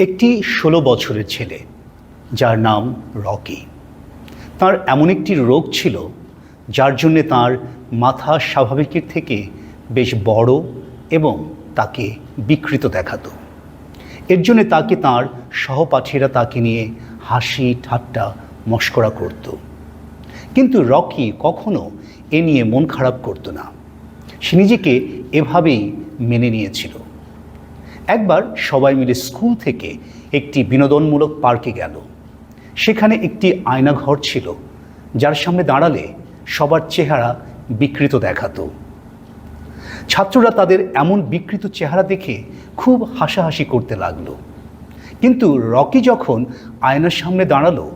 একটি ১৬ বছরের ছেলে যার নাম রকি। তার এমন একটি রোগ ছিল যার জন্যে তার মাথা স্বাভাবিকের থেকে বেশ বড় এবং তাকে বিকৃত দেখাতো। এর জন্যে তাকে তার সহপাঠীরা তাকে নিয়ে হাসি ঠাট্টা মশকরা করত। কিন্তু রকি কখনো এ নিয়ে মন খারাপ করতো না। সে নিজেকে এভাবেই মেনে নিয়েছিল। একবার সবাই মিলে স্কুল থেকে একটি বিনোদনমূলক পার্কে গেল। সেখানে একটি আয়নাঘর ছিল যার সামনে দাঁড়ালে সবার চেহারা বিকৃত দেখাতো। ছাত্ররা তাদের এমন বিকৃত চেহারা দেখে খুব হাসাহাসি করতে লাগলো। কিন্তু রকি যখন আয়নার সামনে দাঁড়ালো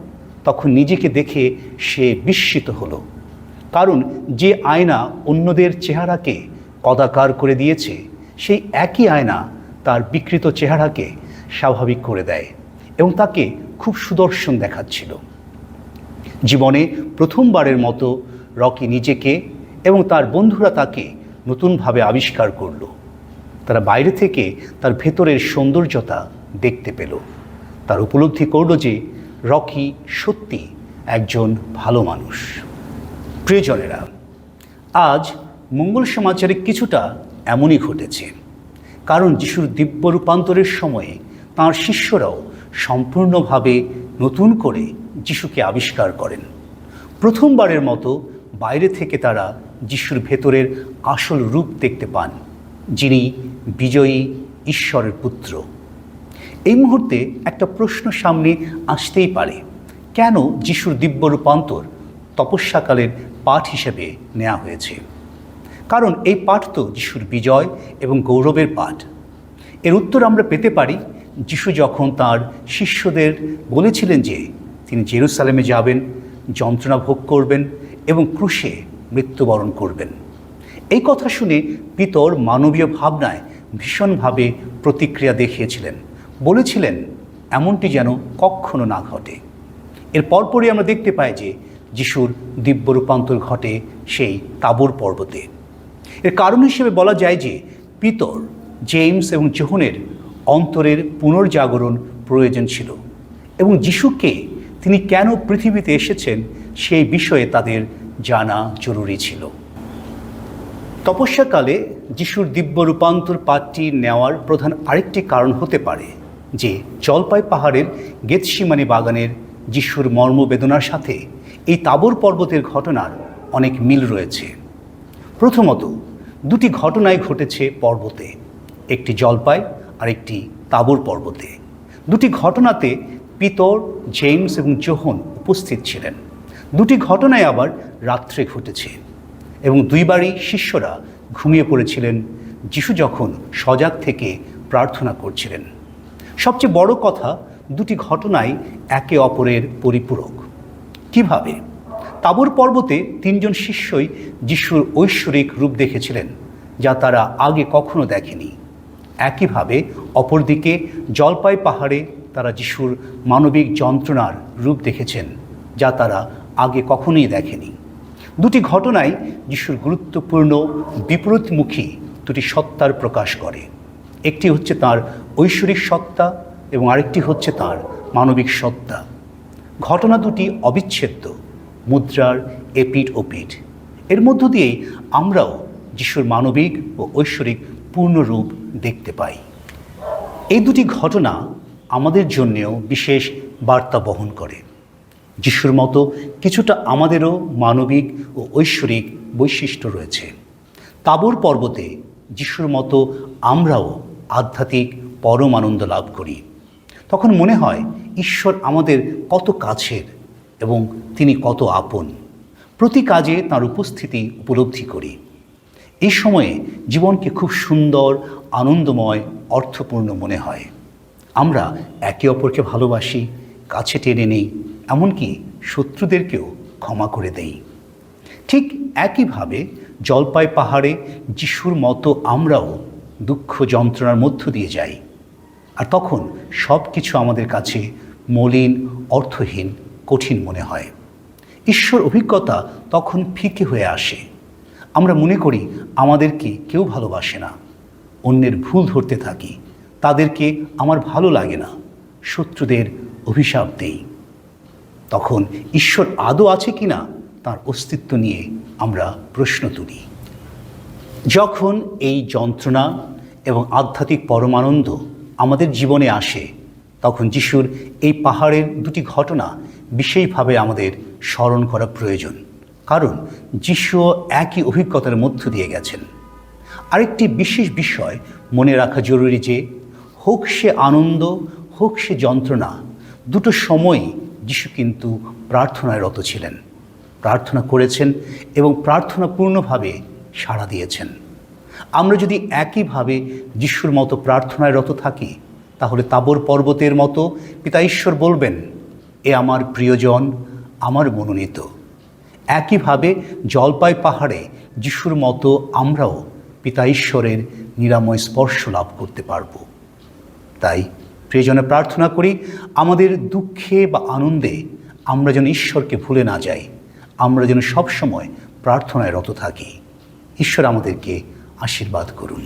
তখন নিজেকে দেখে সে বিস্মিত হলো, কারণ যে আয়না অন্যদের চেহারাকে কদাকার করে দিয়েছে সেই একই আয়না তার বিকৃত চেহারাকে স্বাভাবিক করে দেয় এবং তাকে খুব সুদর্শন দেখাচ্ছিল। জীবনে প্রথমবারের মতো রকি নিজেকে এবং তার বন্ধুরা তাকে নতুনভাবে আবিষ্কার করল। তারা বাইরে থেকে তার ভেতরের সৌন্দর্যতা দেখতে পেল। তার উপলব্ধি করল যে রকি সত্যি একজন ভালো মানুষ। প্রিয়জনেরা, আজ মঙ্গল সমাচারে কিছুটা এমনই ঘটেছে, কারণ যিশুর দিব্য রূপান্তরের সময়ে তাঁর শিষ্যরাও সম্পূর্ণভাবে নতুন করে যিশুকে আবিষ্কার করেন। প্রথমবারের মতো বাইরে থেকে তারা যিশুর ভেতরের আসল রূপ দেখতে পান, যিনি বিজয়ী ঈশ্বরের পুত্র। এই মুহূর্তে একটা প্রশ্ন সামনে আসতেই পারে, কেন যিশুর দিব্য রূপান্তর তপস্যাকালের পাঠ হিসেবে নেওয়া হয়েছে? কারণ এই পাঠ তো যিশুর বিজয় এবং গৌরবের পাঠ। এর উত্তর আমরা পেতে পারি যিশু যখন তার শিষ্যদের বলেছিলেন যে তিনি জেরুসালেমে যাবেন, যন্ত্রণা ভোগ করবেন এবং ক্রুশে মৃত্যুবরণ করবেন। এই কথা শুনে পিতর মানবীয় ভাবনায় ভীষণভাবে প্রতিক্রিয়া দেখিয়েছিলেন, বলেছিলেন এমনটি যেন কখনো না ঘটে। এর পরপরই আমরা দেখতে পাই যে যিশুর দিব্য রূপান্তর ঘটে সেই তাবর পর্বতে। এর কারণ হিসেবে বলা যায় যে পিতর, জেমস এবং যোহনের অন্তরের পুনর্জাগরণ প্রয়োজন ছিল এবং যিশুকে তিনি কেন পৃথিবীতে এসেছেন সেই বিষয়ে তাদের জানা জরুরি ছিল। তপস্যাকালে যিশুর দিব্য রূপান্তর পাঠটি নেওয়ার প্রধান আরেকটি কারণ হতে পারে যে জলপাই পাহাড়ের গেতসিমানি বাগানের যিশুর মর্মবেদনার সাথে এই তাবর পর্বতের ঘটনার অনেক মিল রয়েছে। প্রথমত, দুটি ঘটনাই ঘটেছে পর্বতে, একটি জলপাই আর একটি তাবর পর্বতে। দুটি ঘটনাতে পিতর, জেমস এবং যোহন উপস্থিত ছিলেন। দুটি ঘটনাই আবার রাত্রে ঘটেছে এবং দুইবারই শিষ্যরা ঘুমিয়ে পড়েছিলেন যিশু যখন সজাগ থেকে প্রার্থনা করছিলেন। সবচেয়ে বড় কথা, দুটি ঘটনাই একে অপরের পরিপূরক। কিভাবে? তাবর পর্বতে তিনজন শিষ্যই যিশুর ঐশ্বরিক রূপ দেখেছিলেন যা তারা আগে কখনো দেখেনি। একইভাবে অপরদিকে জলপাই পাহাড়ে তারা যিশুর মানবিক যন্ত্রণার রূপ দেখেছেন যা তারা আগে কখনোই দেখেনি। দুটি ঘটনাই যিশুর গুরুত্বপূর্ণ বিপরীতমুখী দুটি সত্তার প্রকাশ করে। একটি হচ্ছে তার ঐশ্বরিক সত্তা এবং আরেকটি হচ্ছে তার মানবিক সত্তা। ঘটনা দুটি অবিচ্ছেদ্য, মুদ্রার এপিঠ ওপিঠ। এর মধ্য দিয়েই আমরাও যিশুর মানবিক ও ঐশ্বরিক পূর্ণরূপ দেখতে পাই। এই দুটি ঘটনা আমাদের জন্যেও বিশেষ বার্তা বহন করে। যিশুর মতো কিছুটা আমাদেরও মানবিক ও ঐশ্বরিক বৈশিষ্ট্য রয়েছে। তাবর পর্বতে যিশুর মতো আমরাও আধ্যাত্মিক পরম আনন্দ লাভ করি। তখন মনে হয় ঈশ্বর আমাদের কত কাছের এবং তিনি কত আপন। প্রতি কাজে তাঁর উপস্থিতি উপলব্ধি করি। এই সময়ে জীবনকে খুব সুন্দর, আনন্দময়, অর্থপূর্ণ মনে হয়। আমরা একে অপরকে ভালোবাসি, কাছে টেনে নেই, এমনকি শত্রুদেরকেও ক্ষমা করে দেই। ঠিক একইভাবে জলপাই পাহাড়ে যিশুর মতো আমরাও দুঃখ যন্ত্রণার মধ্য দিয়ে যাই, আর তখন সব কিছু আমাদের কাছে মলিন, অর্থহীন, কঠিন মনে হয়। ঈশ্বর অভিজ্ঞতা তখন ফিকে হয়ে আসে। আমরা মনে করি আমাদেরকে কেউ ভালোবাসে না, অন্যের ভুল ধরতে থাকি, তাদেরকে আমার ভালো লাগে না, শত্রুদের অভিশাপ দেই, তখন ঈশ্বর আদৌ আছে কিনা তার অস্তিত্ব নিয়ে আমরা প্রশ্ন তুলি। যখন এই যন্ত্রণা এবং আধ্যাত্মিক পরমানন্দ আমাদের জীবনে আসে, তখন যিশুর এই পাহাড়ের দুটি ঘটনা বিশেষভাবে আমাদের স্মরণ করা প্রয়োজন, কারণ যিশুও একই অভিজ্ঞতার মধ্য দিয়ে গেছেন। আরেকটি বিশেষ বিষয় মনে রাখা জরুরি যে, হোক সে আনন্দ হোক সে যন্ত্রণা, দুটো সময়ই যিশু কিন্তু প্রার্থনায় রত ছিলেন, প্রার্থনা করেছেন এবং প্রার্থনা পূর্ণভাবে সাড়া দিয়েছেন। আমরা যদি একইভাবে যিশুর মতো প্রার্থনায় রত থাকি, তাহলে তাবর পর্বতের মতো পিতা ঈশ্বর বলবেন, এ আমার প্রিয়জন, আমার মনোনীত। একইভাবে জলপাই পাহাড়ে যিশুর মতো আমরাও পিতা ঈশ্বরের নিরাময় স্পর্শ লাভ করতে পারব। তাই প্রিয়জনে প্রার্থনা করি, আমাদের দুঃখে বা আনন্দে আমরা যেন ঈশ্বরকে ভুলে না যাই, আমরা যেন সবসময় প্রার্থনায় রত থাকি। ঈশ্বর আমাদেরকে আশীর্বাদ করুন।